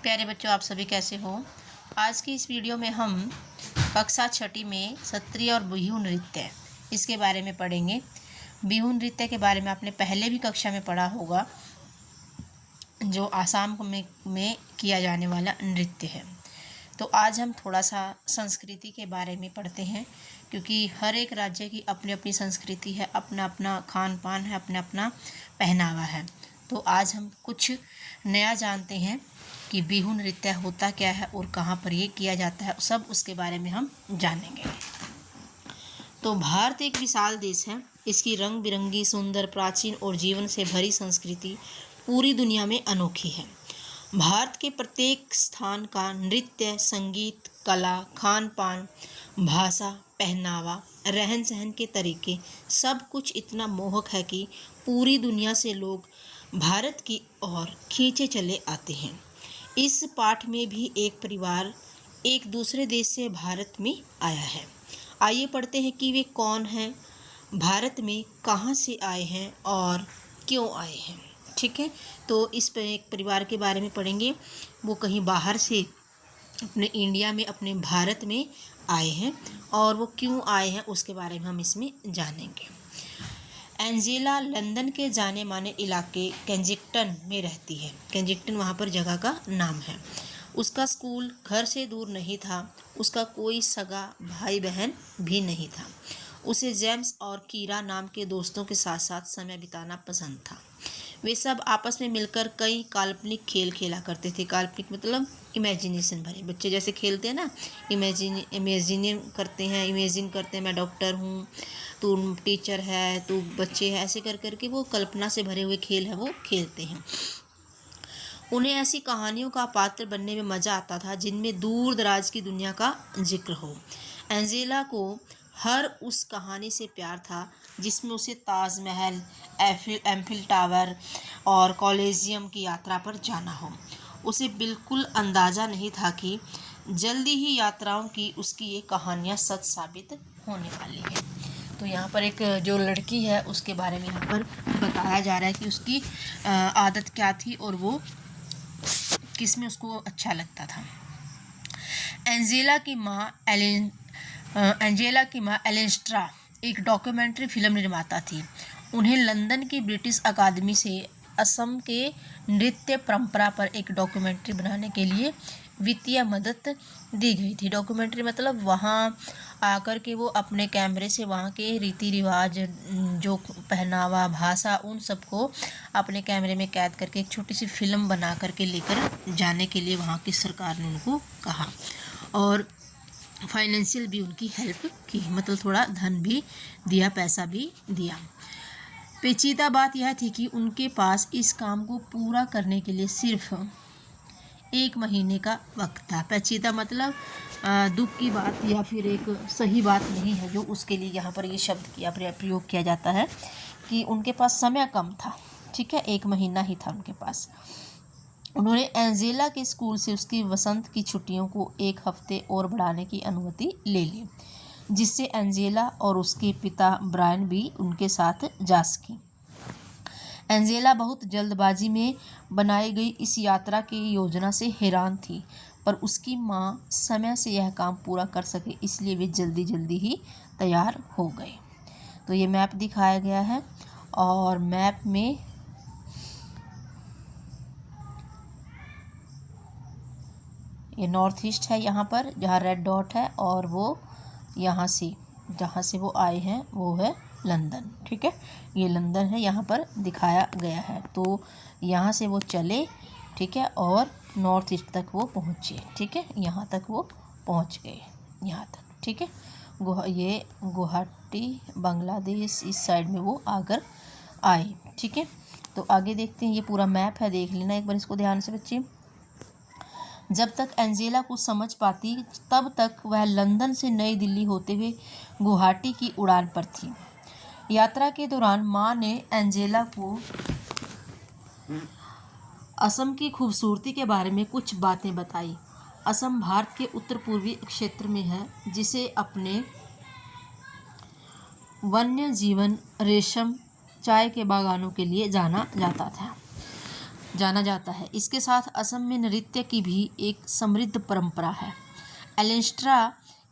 प्यारे बच्चों, आप सभी कैसे हो। आज की इस वीडियो में हम कक्षा छठी में सत्रीय और बिहू नृत्य इसके बारे में पढ़ेंगे। बिहू नृत्य के बारे में आपने पहले भी कक्षा में पढ़ा होगा, जो आसाम में किया जाने वाला नृत्य है। तो आज हम थोड़ा सा संस्कृति के बारे में पढ़ते हैं, क्योंकि हर एक राज्य की अपनी अपनी संस्कृति है, अपना अपना खान पान है, अपना अपना पहनावा है। तो आज हम कुछ नया जानते हैं कि बिहू नृत्य होता क्या है और कहाँ पर ये किया जाता है, सब उसके बारे में हम जानेंगे। तो भारत एक विशाल देश है। इसकी रंग बिरंगी, सुंदर, प्राचीन और जीवन से भरी संस्कृति पूरी दुनिया में अनोखी है। भारत के प्रत्येक स्थान का नृत्य, संगीत, कला, खान पान, भाषा, पहनावा, रहन सहन के तरीके, सब कुछ इतना मोहक है कि पूरी दुनिया से लोग भारत की ओर खींचे चले आते हैं। इस पाठ में भी एक परिवार एक दूसरे देश से भारत में आया है। आइए पढ़ते हैं कि वे कौन हैं, भारत में कहाँ से आए हैं और क्यों आए हैं। ठीक है, तो इस पर एक परिवार के बारे में पढ़ेंगे। वो कहीं बाहर से अपने इंडिया में, अपने भारत में आए हैं और वो क्यों आए हैं उसके बारे में हम इसमें जानेंगे। एंजेला लंदन के जाने माने इलाके केंजिंगटन में रहती है। केंजिंगटन वहाँ पर जगह का नाम है। उसका स्कूल घर से दूर नहीं था। उसका कोई सगा भाई बहन भी नहीं था। उसे जेम्स और कीरा नाम के दोस्तों के साथ साथ समय बिताना पसंद था। वे सब आपस में मिलकर कई काल्पनिक खेल खेला करते थे। काल्पनिक मतलब इमेजिनेशन भरे। बच्चे जैसे खेलते हैं ना, इमेजिन करते हैं मैं डॉक्टर हूँ, तू टीचर है, तू बच्चे है, ऐसे कर करके वो कल्पना से भरे हुए खेल है वो खेलते हैं। उन्हें ऐसी कहानियों का पात्र बनने में मज़ा आता था जिनमें दूर दराज की दुनिया का जिक्र हो। एंजेला को हर उस कहानी से प्यार था जिसमें उसे ताजमहल, एफिल टावर और कॉलेजियम की यात्रा पर जाना हो। उसे बिल्कुल अंदाज़ा नहीं था कि जल्दी ही यात्राओं की उसकी ये कहानियाँ सच साबित होने वाली है। तो यहाँ पर एक जो लड़की है उसके बारे में यहाँ पर बताया जा रहा है कि उसकी आदत क्या थी और वो किस में उसको अच्छा लगता था। एंजेला की माँ एलेस्ट्रा एक डॉक्यूमेंट्री फिल्म निर्माता थी। उन्हें लंदन की ब्रिटिश अकादमी से असम के नृत्य परंपरा पर एक डॉक्यूमेंट्री बनाने के लिए वित्तीय मदद दी गई थी। डॉक्यूमेंट्री मतलब वहाँ आकर के वो अपने कैमरे से वहाँ के रीति रिवाज, जो पहनावा, भाषा, उन सबको अपने कैमरे में कैद करके एक छोटी सी फिल्म बना करके लेकर जाने के लिए वहाँ की सरकार ने उनको कहा और फाइनेंशियल भी उनकी हेल्प की, मतलब थोड़ा धन भी दिया, पैसा भी दिया। पेचीदा बात यह थी कि उनके पास इस काम को पूरा करने के लिए सिर्फ 1 महीने का वक्त था। पेचीदा मतलब दुख की बात या फिर एक सही बात नहीं है, जो उसके लिए यहाँ पर ये शब्द किया प्रयोग किया जाता है कि उनके पास समय कम था। ठीक है, 1 महीना ही था उनके पास। उन्होंने एंजेला के स्कूल से उसकी वसंत की छुट्टियों को 1 हफ्ते और बढ़ाने की अनुमति ले ली, जिससे एंजेला और उसके पिता ब्रायन भी उनके साथ जा सकी। एंजेला बहुत जल्दबाजी में बनाई गई इस यात्रा की योजना से हैरान थी, पर उसकी माँ समय से यह काम पूरा कर सके इसलिए वे जल्दी जल्दी ही तैयार हो गए। तो ये मैप दिखाया गया है और मैप में ये नॉर्थ ईस्ट है यहाँ पर, जहाँ रेड डॉट है, और वो यहाँ से जहाँ से वो आए हैं वो है लंदन। ठीक है, ये लंदन है, यहाँ पर दिखाया गया है। तो यहाँ से वो चले, ठीक है, और नॉर्थ ईस्ट तक वो पहुँचे। ठीक है, यहाँ तक वो पहुँच गए, यहाँ तक। ठीक है, ये गुवाहाटी बांग्लादेश इस साइड में वो आकर आए। ठीक है, तो आगे देखते हैं। ये पूरा मैप है, देख लेना एक बार इसको ध्यान से बच्चे। जब तक एंजेला कुछ समझ पाती तब तक वह लंदन से नई दिल्ली होते हुए गुवाहाटी की उड़ान पर थी। यात्रा के दौरान माँ ने एंजेला को असम की खूबसूरती के बारे में कुछ बातें बताई। असम भारत के उत्तर पूर्वी क्षेत्र में है, जिसे अपने वन्य जीवन, रेशम, चाय के बागानों के लिए जाना जाता था। जाना जाता है। इसके साथ असम में नृत्य की भी एक समृद्ध परंपरा है। एलेंस्ट्रा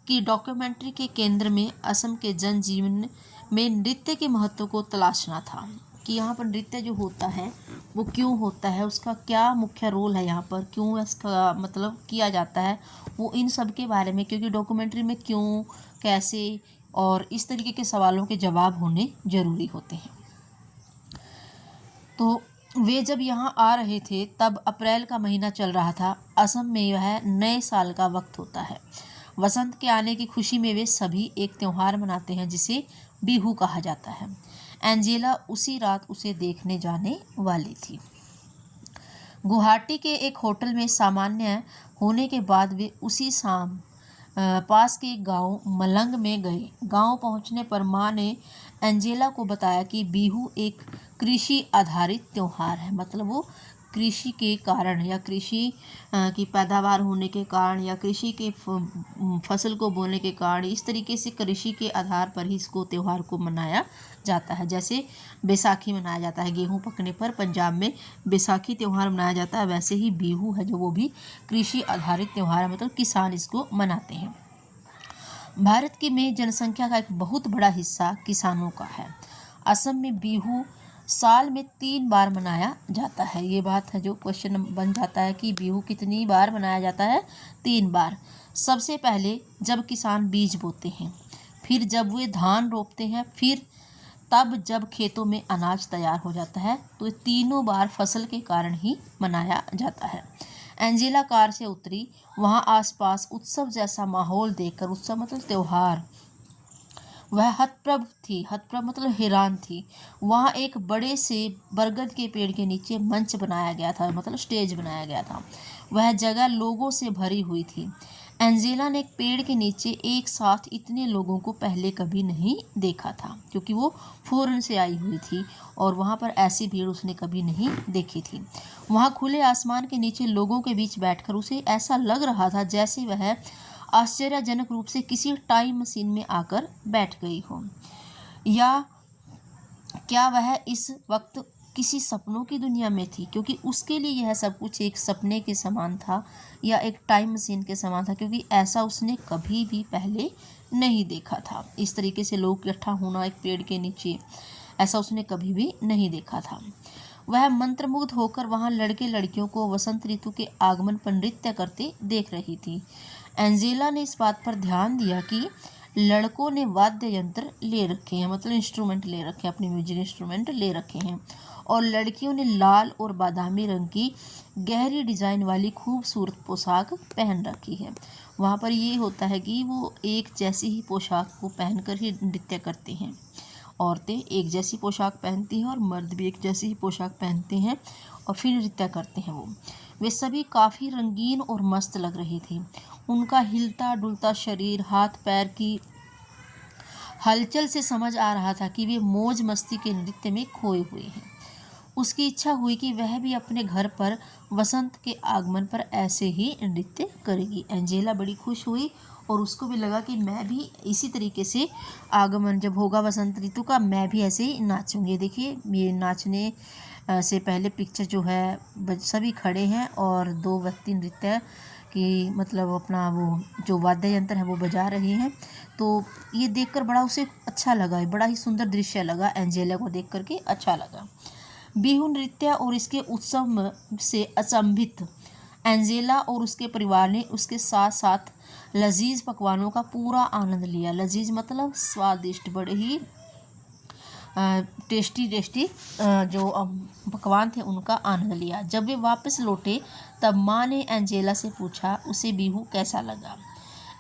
की डॉक्यूमेंट्री के केंद्र में असम के जनजीवन में नृत्य के महत्व को तलाशना था कि यहाँ पर नृत्य जो होता है वो क्यों होता है, उसका क्या मुख्य रोल है, यहाँ पर क्यों इसका मतलब किया जाता है, वो इन सब के बारे में, क्योंकि डॉक्यूमेंट्री में क्यों, कैसे और इस तरीके के सवालों के जवाब होने ज़रूरी होते हैं। तो वे जब यहाँ आ रहे थे तब अप्रैल का महीना चल रहा था। असम में वह नए साल का वक्त होता है। वसंत के आने की खुशी में वे सभी एक त्यौहार मनाते हैं जिसे बिहू कहा जाता है। एंजेला उसी रात उसे देखने जाने वाली थी। गुवाहाटी के एक होटल में सामान्य होने के बाद वे उसी शाम पास के गांव मलंग में गए। गांव पहुंचने पर मां ने एंजेला को बताया कि बिहू एक कृषि आधारित त्यौहार है। मतलब वो कृषि के कारण या कृषि की पैदावार होने के कारण या कृषि के फसल को बोने के कारण, इस तरीके से कृषि के आधार पर ही इसको त्यौहार को मनाया जाता है। जैसे बैसाखी मनाया जाता है, गेहूं पकने पर पंजाब में बैसाखी त्यौहार मनाया जाता है, वैसे ही बिहू है जो वो भी कृषि आधारित त्यौहार है, मतलब किसान इसको मनाते हैं। भारत की में जनसंख्या का एक बहुत बड़ा हिस्सा किसानों का है। असम में बिहू साल में 3 बार मनाया जाता है। ये बात है जो क्वेश्चन बन जाता है कि बिहू कितनी बार मनाया जाता है? 3 बार। सबसे पहले जब किसान बीज बोते हैं, फिर जब वे धान रोपते हैं, फिर तब जब खेतों में अनाज तैयार हो जाता है। तो तीनों बार फसल के कारण ही मनाया जाता है। एंजेला कार से उतरी। वहाँ आसपास उत्सव जैसा माहौल देखकर, उत्सव मतलब त्यौहार, वह हतप्रभ थी। हतप्रभ मतलब हैरान थी। वहाँ एक बड़े से बरगद के पेड़ के नीचे मंच बनाया गया था, मतलब स्टेज बनाया गया था। वह जगह लोगों से भरी हुई थी। एंजेला ने एक पेड़ के नीचे एक साथ इतने लोगों को पहले कभी नहीं देखा था, क्योंकि वो फॉरेन से आई हुई थी और वहाँ पर ऐसी भीड़ उसने कभी नहीं देखी थी। वहाँ खुले आसमान के नीचे लोगों के बीच बैठकर उसे ऐसा लग रहा था जैसे वह आश्चर्यजनक रूप से किसी टाइम मशीन में आकर बैठ गई हो, या क्या वह इस वक्त किसी सपनों की दुनिया में थी, क्योंकि उसके लिए यह सब कुछ एक सपने के समान था या एक टाइम मशीन के समान था, क्योंकि ऐसा उसने कभी भी पहले नहीं देखा था। इस तरीके से लोग इकट्ठा होना एक पेड़ के नीचे, ऐसा उसने कभी भी नहीं देखा था। वह मंत्रमुग्ध होकर वहाँ लड़के लड़कियों को वसंत ऋतु के आगमन पर नृत्य करते देख रही थी। एंजेला ने इस बात पर ध्यान दिया कि लड़कों ने वाद्य यंत्र ले रखे हैं, मतलब इंस्ट्रूमेंट ले रखे हैं, अपने म्यूजिक इंस्ट्रूमेंट ले रखे हैं, और लड़कियों ने लाल और बादामी रंग की गहरी डिजाइन वाली खूबसूरत पोशाक पहन रखी है। वहाँ पर ये होता है कि वो एक जैसी ही पोशाक को पहनकर ही नृत्य करते हैं। औरतें एक जैसी पोशाक पहनती हैं और मर्द भी एक जैसी ही पोशाक पहनते हैं और फिर नृत्य करते हैं। वे सभी काफ़ी रंगीन और मस्त लग रही थी। उनका हिलता डुलता शरीर, हाथ पैर की हलचल से समझ आ रहा था कि वे मौज मस्ती के नृत्य में खोए हुए हैं। उसकी इच्छा हुई कि वह भी अपने घर पर वसंत के आगमन पर ऐसे ही नृत्य करेगी। एंजेला बड़ी खुश हुई और उसको भी लगा कि मैं भी इसी तरीके से आगमन जब होगा वसंत ऋतु का, मैं भी ऐसे ही नाचूंगी। देखिए ये नाचने से पहले पिक्चर जो है सभी खड़े हैं और 2 व्यक्ति नृत्य की मतलब अपना वो जो वाद्य यंत्र है वो बजा रहे हैं। तो ये देखकर बड़ा उसे अच्छा लगा, बड़ा ही सुंदर दृश्य लगा, एंजेला को देख करके अच्छा लगा। बिहू नृत्य और इसके उत्सव से अचंभित एंजेला और उसके परिवार ने उसके साथ साथ लजीज पकवानों का पूरा आनंद लिया। लजीज मतलब स्वादिष्ट, बड़े ही टेस्टी जो पकवान थे उनका आनंद लिया। जब वे वापस लौटे तब माँ ने एंजेला से पूछा उसे बिहू कैसा लगा।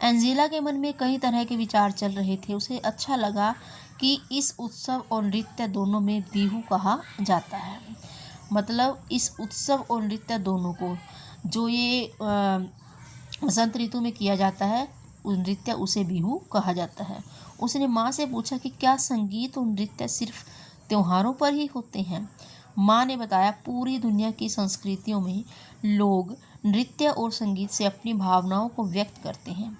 एंजेला के मन में कई तरह के विचार चल रहे थे। उसे अच्छा लगा कि इस उत्सव और नृत्य दोनों में बिहू कहा जाता है, मतलब इस उत्सव और नृत्य दोनों को जो ये वसंत ऋतु में किया जाता है उस नृत्य उसे बिहू कहा जाता है। उसने माँ से पूछा कि क्या संगीत और नृत्य सिर्फ त्योहारों पर ही होते हैं। माँ ने बताया पूरी दुनिया की संस्कृतियों में लोग नृत्य और संगीत से अपनी भावनाओं को व्यक्त करते हैं।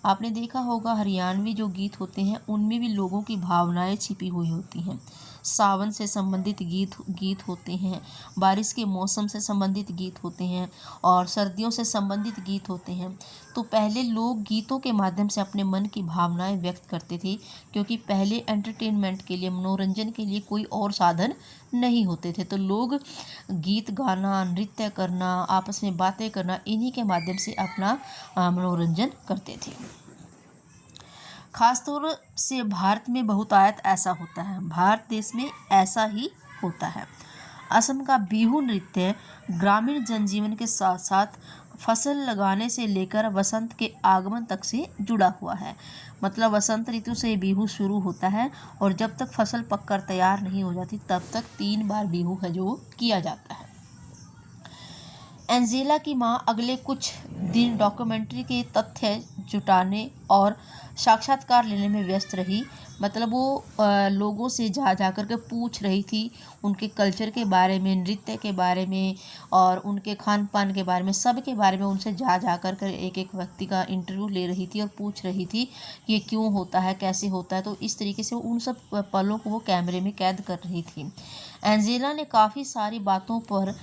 आपने देखा होगा हरियाणवी जो गीत होते हैं उनमें भी लोगों की भावनाएं छिपी हुई होती हैं। सावन से संबंधित गीत होते हैं, बारिश के मौसम से संबंधित गीत होते हैं और सर्दियों से संबंधित गीत होते हैं। तो पहले लोग गीतों के माध्यम से अपने मन की भावनाएं व्यक्त करते थे, क्योंकि पहले एंटरटेनमेंट के लिए, मनोरंजन के लिए कोई और साधन नहीं होते थे। तो लोग गीत गाना, नृत्य करना, आपस में बातें करना, इन्हीं के माध्यम से अपना मनोरंजन करते थे। खासतौर से भारत में बहुतायत ऐसा होता है, भारत देश में ऐसा ही होता है। असम का बिहू नृत्य ग्रामीण जनजीवन के साथ साथ फसल लगाने से लेकर वसंत के आगमन तक से जुड़ा हुआ है। मतलब वसंत ऋतु से बिहू शुरू होता है और जब तक फसल पककर तैयार नहीं हो जाती तब तक 3 बार बिहू है जो किया जाता है। एंजेला की मां अगले कुछ दिन डॉक्यूमेंट्री के तथ्य जुटाने और साक्षात्कार लेने में व्यस्त रही। मतलब वो लोगों से जा कर के पूछ रही थी उनके कल्चर के बारे में, नृत्य के बारे में और उनके खान पान के बारे में, सब के बारे में उनसे जा कर कर एक व्यक्ति का इंटरव्यू ले रही थी और पूछ रही थी कि ये क्यों होता है, कैसे होता है। तो इस तरीके से उन सब पलों को वो कैमरे में कैद कर रही थी। एंजेला ने काफ़ी सारी बातों पर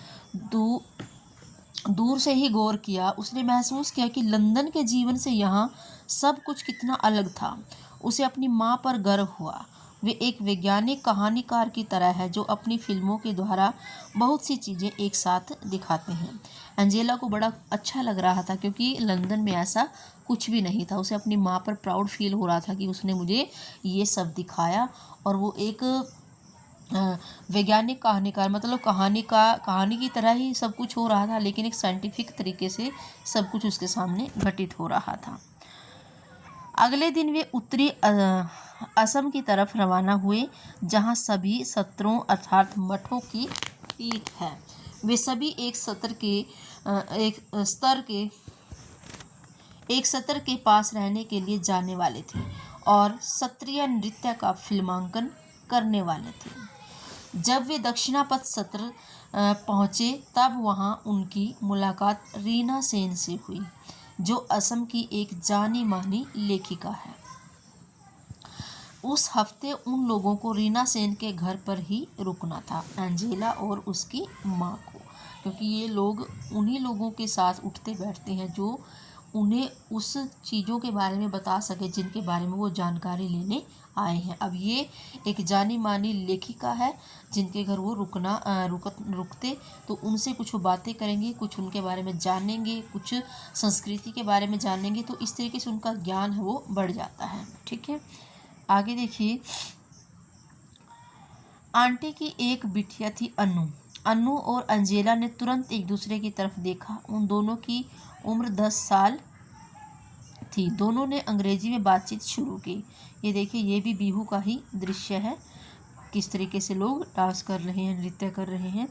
दूर से ही गौर किया। उसने महसूस किया कि लंदन के जीवन से यहाँ सब कुछ कितना अलग था। उसे अपनी माँ पर गर्व हुआ। वे एक वैज्ञानिक कहानीकार की तरह है जो अपनी फिल्मों के द्वारा बहुत सी चीज़ें एक साथ दिखाते हैं। एंजेला को बड़ा अच्छा लग रहा था क्योंकि लंदन में ऐसा कुछ भी नहीं था। उसे अपनी माँ पर प्राउड फील हो रहा था कि उसने मुझे ये सब दिखाया। और वो एक वैज्ञानिक कहानीकार, मतलब कहानी की तरह ही सब कुछ हो रहा था, लेकिन एक साइंटिफिक तरीके से सब कुछ उसके सामने घटित हो रहा था। अगले दिन वे उत्तरी असम की तरफ रवाना हुए, जहां सभी सत्रों अर्थात मठों की पीठ है। वे सभी एक सत्र के पास रहने के लिए जाने वाले थे और सत्रीय नृत्य का फिल्मांकन करने वाले थे। जब वे दक्षिणापथ सत्र पहुँचे तब वहाँ उनकी मुलाकात रीना सेन से हुई, जो असम की एक जानी मानी लेखिका है। उस हफ्ते उन लोगों को रीना सेन के घर पर ही रुकना था, एंजेला और उसकी माँ को, क्योंकि ये लोग उन्हीं लोगों के साथ उठते बैठते हैं जो उन्हें उस चीज़ों के बारे में बता सके जिनके बारे में वो जानकारी लेने आए हैं। अब ये एक जानी मानी लेखिका है जिनके घर वो रुकते, तो उनसे कुछ बातें करेंगे, कुछ उनके बारे में जानेंगे, कुछ संस्कृति के बारे में जानेंगे। तो इस तरीके से उनका ज्ञान है वो बढ़ जाता है। ठीक है, आगे देखिए। आंटी की एक बिटिया थी अनु और अंजेला ने तुरंत एक दूसरे की तरफ देखा। उन दोनों की उम्र 10 साल थी। दोनों ने अंग्रेजी में बातचीत शुरू की। ये देखिए, ये भी बिहू का ही दृश्य है, किस तरीके से लोग डांस कर रहे हैं, नृत्य कर रहे हैं।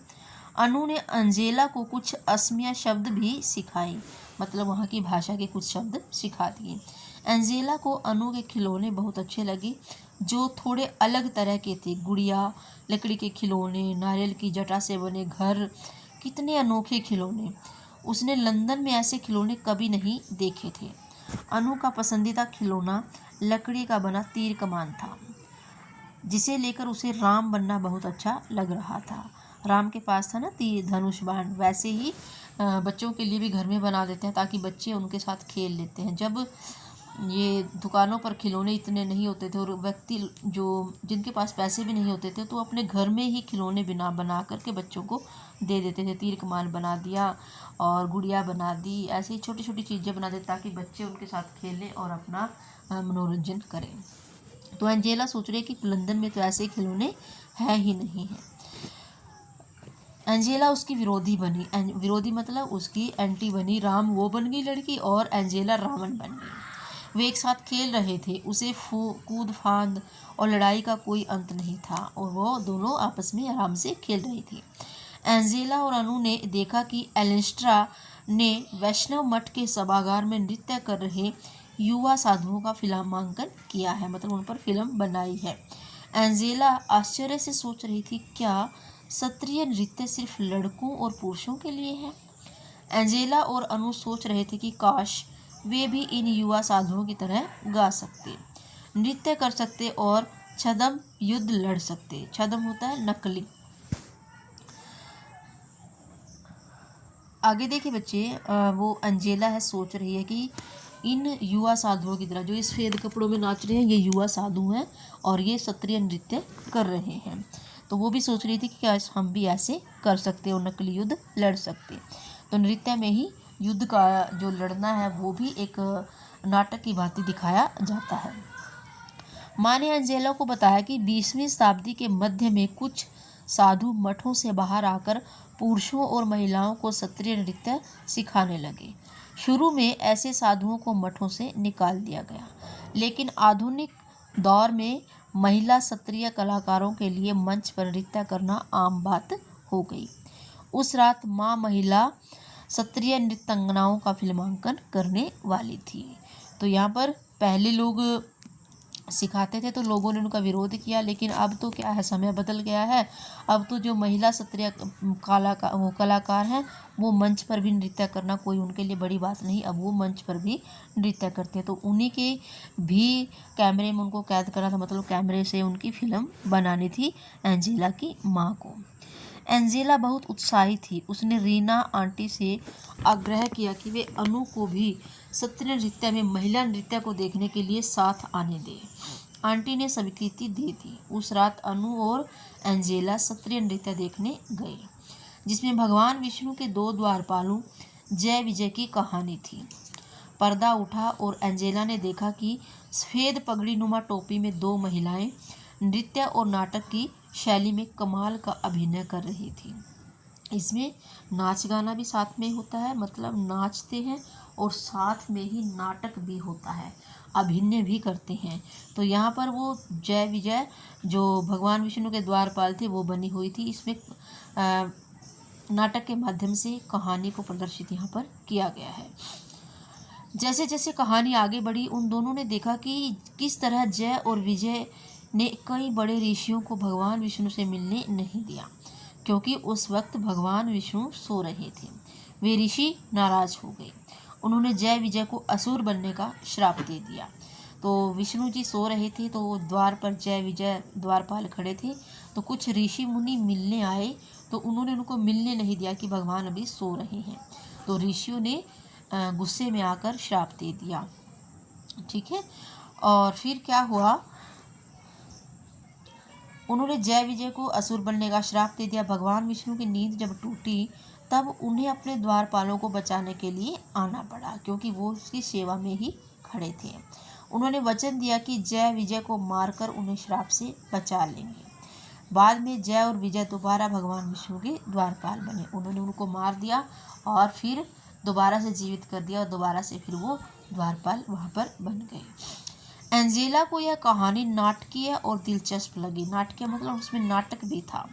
अनु ने अंजेला को कुछ असमिया शब्द भी सिखाई, मतलब वहाँ की भाषा के कुछ शब्द सिखा दिए। अंजेला को अनु के खिलौने बहुत अच्छे लगे, जो थोड़े अलग तरह के थे। गुड़िया, लकड़ी के खिलौने, नारियल की जटा से बने घर, कितने अनोखे खिलौने। उसने लंदन में ऐसे खिलौने कभी नहीं देखे थे। अनु का पसंदीदा खिलौना लकड़ी का बना तीर कमान था, जिसे लेकर उसे राम बनना बहुत अच्छा लग रहा था। राम के पास था ना तीर, धनुष, बाण, वैसे ही बच्चों के लिए भी घर में बना देते हैं ताकि बच्चे उनके साथ खेल लेते हैं। जब ये दुकानों पर खिलौने इतने नहीं होते थे और व्यक्ति जिनके पास पैसे भी नहीं होते थे, तो अपने घर में ही खिलौने बना करके बच्चों को दे देते थे। तीर कमान बना दिया और गुड़िया बना दी, ऐसे ही छोटी छोटी चीज़ें बना देते ताकि बच्चे उनके साथ खेलें और अपना मनोरंजन करें। तो एंजेला सोच रही है कि लंदन में तो ऐसे खिलौने है ही नहीं है। एंजेला उसकी विरोधी बनी, विरोधी मतलब उसकी एंटी बनी। राम वो बन गई लड़की और एंजेला रावण बन गई। वे एक साथ खेल रहे थे। उसे कूद फांद और लड़ाई का कोई अंत नहीं था और वो दोनों आपस में आराम से खेल रही थी। एंजेला और अनु ने देखा कि एलेस्ट्रा ने वैष्णव मठ के सभागार में नृत्य कर रहे युवा साधुओं का फिल्मांकन किया है, मतलब उन पर फिल्म बनाई है। एंजेला आश्चर्य से सोच रही थी, क्या सत्रीय नृत्य सिर्फ लड़कों और पुरुषों के लिए है? एंजेला और अनु सोच रहे थे कि काश वे भी इन युवा साधुओं की तरह गा सकते, नृत्य कर सकते और छद्म युद्ध लड़ सकते। छद्म होता है नकली। आगे देखिए बच्चे, वो अंजेला है सोच रही है कि इन युवा साधुओं की तरह जो इस सफेद कपड़ों में नाच रहे हैं ये युवा साधु हैं और ये क्षत्रिय नृत्य कर रहे हैं। तो वो भी सोच रही थी कि क्या हम भी ऐसे कर सकते और नकली युद्ध लड़ सकते। तो नृत्य में ही युद्ध का जो लड़ना है वो भी एक नाटक की भांति दिखाया जाता है। माँ ने अंजेला को बताया कि 20वीं शताब्दी के मध्य में कुछ साधु मठों से बाहर आकर पुरुषों और महिलाओं को क्षत्रिय नृत्य सिखाने लगे। शुरू में ऐसे साधुओं को मठों से निकाल दिया गया, लेकिन आधुनिक दौर में महिला क्षत्रिय कलाकारों के लिए मंच पर नृत्य करना आम बात हो गई। उस रात माँ महिला क्षत्रिय नृत्यांगनाओं का फिल्मांकन करने वाली थी। तो यहाँ पर पहले लोग सिखाते थे तो लोगों ने उनका विरोध किया, लेकिन अब तो क्या है, समय बदल गया है। अब तो जो महिला क्षत्रिय कलाकार हैं वो मंच पर भी नृत्य करना कोई उनके लिए बड़ी बात नहीं, अब वो मंच पर भी नृत्य करते हैं। तो उन्हीं के भी कैमरे में उनको कैद करना था, मतलब कैमरे से उनकी फिल्म बनानी थी एंजेला की माँ को। एंजेला बहुत उत्साहित थी। उसने रीना आंटी से आग्रह किया कि वे अनु को भी क्षत्रिय नृत्य में महिला नृत्य को देखने के लिए साथ आने दे। आंटी ने स्वीकृति दे दी। उस रात अनु और एंजेला क्षत्रिय नृत्य देखने गए, जिसमें भगवान विष्णु के 2 द्वारपालों जय विजय की कहानी थी। पर्दा उठा और एंजेला ने देखा कि सफ़ेद पगड़ी नुमा टोपी में 2 महिलाएं नृत्य और नाटक की शैली में कमाल का अभिनय कर रही थी। इसमें नाच गाना भी साथ में होता है, मतलब नाचते हैं और साथ में ही नाटक भी होता है, अभिनय भी करते हैं। तो यहाँ पर वो जय विजय जो भगवान विष्णु के द्वारपाल थे वो बनी हुई थी। इसमें नाटक के माध्यम से कहानी को प्रदर्शित यहाँ पर किया गया है। जैसे जैसे कहानी आगे बढ़ी उन दोनों ने देखा कि किस तरह जय और विजय ने कई बड़े ऋषियों को भगवान विष्णु से मिलने नहीं दिया, क्योंकि उस वक्त भगवान विष्णु सो रहे थे। वे ऋषि नाराज हो गए। उन्होंने जय विजय को असुर बनने का श्राप दे दिया। तो विष्णु जी सो रहे थे, तो द्वार पर जय विजय द्वारपाल खड़े थे। तो कुछ ऋषि मुनि मिलने आए, तो उन्होंने उनको मिलने नहीं दिया कि भगवान अभी सो रहे हैं। तो ऋषियों ने गुस्से में आकर श्राप दे दिया। ठीक है, और फिर क्या हुआ, उन्होंने जय विजय को असुर बनने का श्राप दे दिया। भगवान विष्णु की नींद जब टूटी तब उन्हें अपने द्वारपालों को बचाने के लिए आना पड़ा, क्योंकि वो उसकी सेवा में ही खड़े थे। उन्होंने वचन दिया कि जय विजय को मारकर उन्हें श्राप से बचा लेंगे। बाद में जय और विजय दोबारा भगवान विष्णु के द्वारपाल बने। उन्होंने उनको मार दिया और फिर दोबारा से जीवित कर दिया और दोबारा से फिर वो द्वारपाल वहाँ पर बन गए। एंजेला को यह कहानी नाटकीय और दिलचस्प लगी। नाटकीय मतलब उसमें नाटक भी था।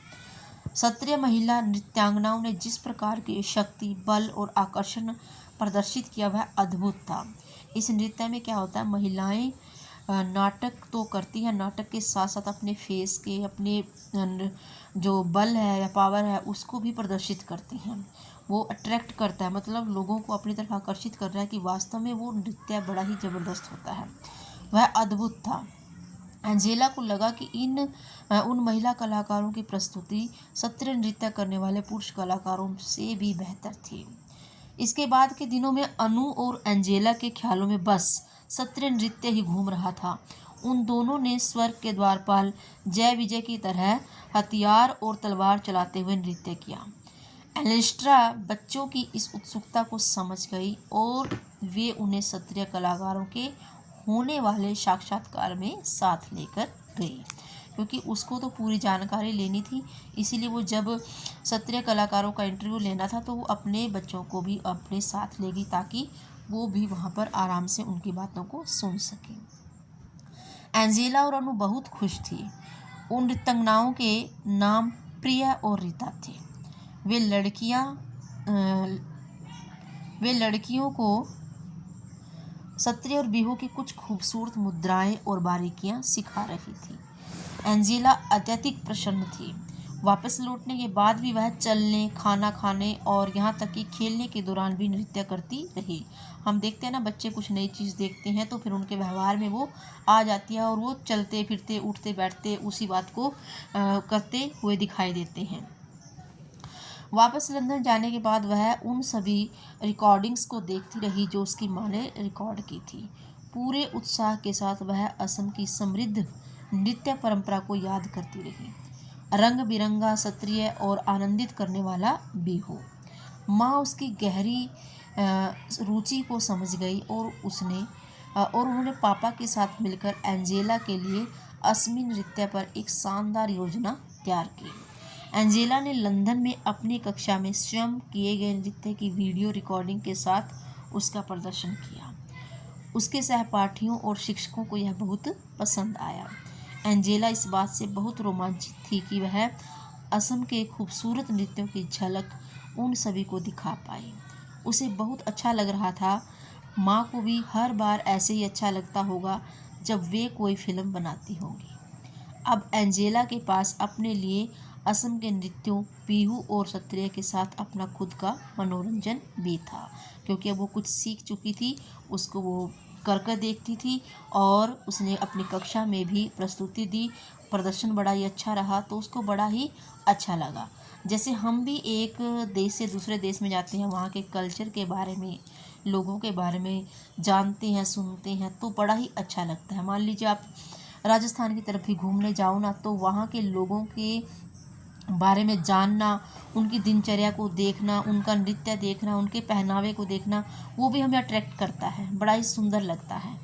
क्षत्रिय महिला नृत्यांगनाओं ने जिस प्रकार की शक्ति, बल और आकर्षण प्रदर्शित किया वह अद्भुत था। इस नृत्य में क्या होता है, महिलाएं नाटक तो करती हैं, नाटक के साथ साथ अपने फेस के, अपने जो बल है या पावर है उसको भी प्रदर्शित करती हैं। वो अट्रैक्ट करता है, मतलब लोगों को अपनी तरफ आकर्षित कर रहा है कि वास्तव में वो नृत्य बड़ा ही ज़बरदस्त होता है। वह अद्भुत था। एंजेला को लगा कि उन महिला कलाकारों की प्रस्तुति क्षत्रिय नृत्य करने वाले पुरुष कलाकारों से भी बेहतर थी। इसके बाद के दिनों में अनु और एंजेला के ख्यालों में बस क्षत्रिय नृत्य ही घूम रहा था। उन दोनों ने स्वर्ग के द्वारपाल जय विजय की तरह हथियार और तलवार चलाते हुए नृत्य किया। एलिस्ट्रा बच्चों की इस उत्सुकता को समझ गई और वे उन्हें क्षत्रिय कलाकारों के होने वाले साक्षात्कार में साथ लेकर गई, क्योंकि उसको तो पूरी जानकारी लेनी थी। इसीलिए वो जब क्षत्रिय कलाकारों का इंटरव्यू लेना था तो वो अपने बच्चों को भी अपने साथ लेगी, ताकि वो भी वहाँ पर आराम से उनकी बातों को सुन सकें। एंजेला और अनु बहुत खुश थी। उन नृत्यांगनाओं के नाम प्रिया और रीता थे। वे लड़कियों को क्षत्रिय और बिहू की कुछ खूबसूरत मुद्राएं और बारीकियां सिखा रही थी। एंजेला अत्यधिक प्रसन्न थी। वापस लौटने के बाद भी वह चलने, खाना खाने और यहाँ तक कि खेलने के दौरान भी नृत्य करती रही। हम देखते हैं ना, बच्चे कुछ नई चीज़ देखते हैं तो फिर उनके व्यवहार में वो आ जाती है और वो चलते फिरते उठते बैठते उसी बात को करते हुए दिखाई देते हैं। वापस लंदन जाने के बाद वह उन सभी रिकॉर्डिंग्स को देखती रही जो उसकी माँ ने रिकॉर्ड की थी। पूरे उत्साह के साथ वह असम की समृद्ध नृत्य परंपरा को याद करती रही। रंग बिरंगा, सत्रीय और आनंदित करने वाला बिहू। माँ उसकी गहरी रुचि को समझ गई और उन्होंने पापा के साथ मिलकर एंजेला के लिए असमी नृत्य पर एक शानदार योजना तैयार की। एंजेला ने लंदन में अपनी कक्षा में स्वयं किए गए नृत्य की वीडियो रिकॉर्डिंग के साथ उसका प्रदर्शन किया। उसके सहपाठियों और शिक्षकों को यह बहुत पसंद आया। एंजेला इस बात से बहुत रोमांचित थी कि वह असम के खूबसूरत नृत्यों की झलक उन सभी को दिखा पाई। उसे बहुत अच्छा लग रहा था। माँ को भी हर बार ऐसे ही अच्छा लगता होगा जब वे कोई फिल्म बनाती होंगी। अब एंजेला के पास अपने लिए असम के नृत्यों, बिहू और सत्रीय के साथ अपना खुद का मनोरंजन भी था, क्योंकि अब वो कुछ सीख चुकी थी, उसको वो कर देखती थी और उसने अपनी कक्षा में भी प्रस्तुति दी। प्रदर्शन बड़ा ही अच्छा रहा तो उसको बड़ा ही अच्छा लगा। जैसे हम भी एक देश से दूसरे देश में जाते हैं, वहाँ के कल्चर के बारे में, लोगों के बारे में जानते हैं, सुनते हैं तो बड़ा ही अच्छा लगता है। मान लीजिए आप राजस्थान की तरफ भी घूमने जाओ ना, तो वहाँ के लोगों के बारे में जानना, उनकी दिनचर्या को देखना, उनका नृत्य देखना, उनके पहनावे को देखना, वो भी हमें अट्रैक्ट करता है, बड़ा ही सुंदर लगता है।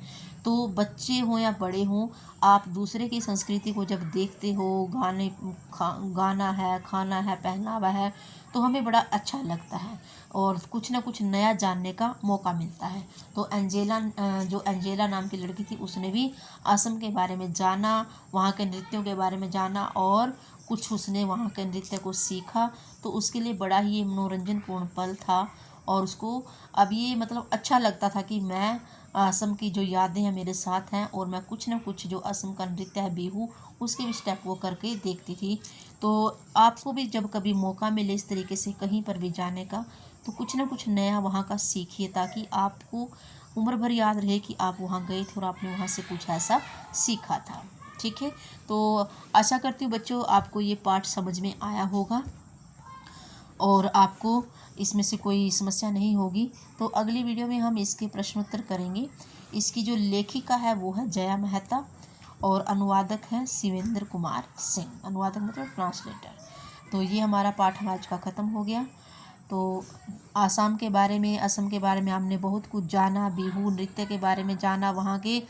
तो बच्चे हों या बड़े हों, आप दूसरे की संस्कृति को जब देखते हो, गाना है, खाना है, पहनावा है, तो हमें बड़ा अच्छा लगता है और कुछ ना कुछ नया जानने का मौका मिलता है। तो जो एंजेला नाम की लड़की थी, उसने भी असम के बारे में जाना, वहाँ के नृत्यों के बारे में जाना और कुछ उसने वहाँ के नृत्य को सीखा। तो उसके लिए बड़ा ही मनोरंजनपूर्ण पल था और उसको अब ये मतलब अच्छा लगता था कि मैं असम की जो यादें हैं मेरे साथ हैं और मैं कुछ ना कुछ जो असम का नृत्य है बिहू, उसके भी स्टेप वो करके देखती थी। तो आपको भी जब कभी मौका मिले इस तरीके से कहीं पर भी जाने का, तो कुछ ना कुछ नया वहाँ का सीखिए, ताकि आपको उम्र भर याद रहे कि आप वहाँ गए थे और आपने वहाँ से कुछ ऐसा सीखा था। ठीक है, तो आशा करती हूँ बच्चों आपको ये पाठ समझ में आया होगा और आपको इसमें से कोई समस्या नहीं होगी। तो अगली वीडियो में हम इसके प्रश्नोत्तर करेंगे। इसकी जो लेखिका है वो है जया मेहता और अनुवादक हैं शिवेंद्र कुमार सिंह। अनुवादक मतलब ट्रांसलेटर। तो ये हमारा पाठ आज का ख़त्म हो गया। तो असम के बारे में हमने बहुत कुछ जाना, बिहू नृत्य के बारे में जाना, वहाँ के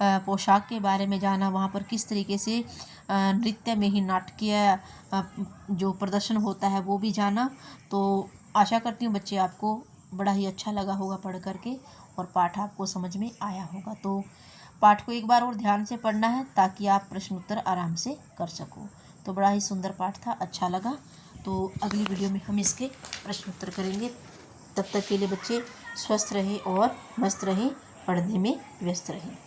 पोशाक के बारे में जाना, वहाँ पर किस तरीके से नृत्य में ही नाटकीय जो प्रदर्शन होता है वो भी जाना। तो आशा करती हूँ बच्चे आपको बड़ा ही अच्छा लगा होगा पढ़ करके और पाठ आपको समझ में आया होगा। तो पाठ को एक बार और ध्यान से पढ़ना है ताकि आप प्रश्न उत्तर आराम से कर सको। तो बड़ा ही सुंदर पाठ था, अच्छा लगा। तो अगली वीडियो में हम इसके प्रश्न उत्तर करेंगे। तब तक के लिए बच्चे स्वस्थ रहें और मस्त रहें, पढ़ने में व्यस्त रहें।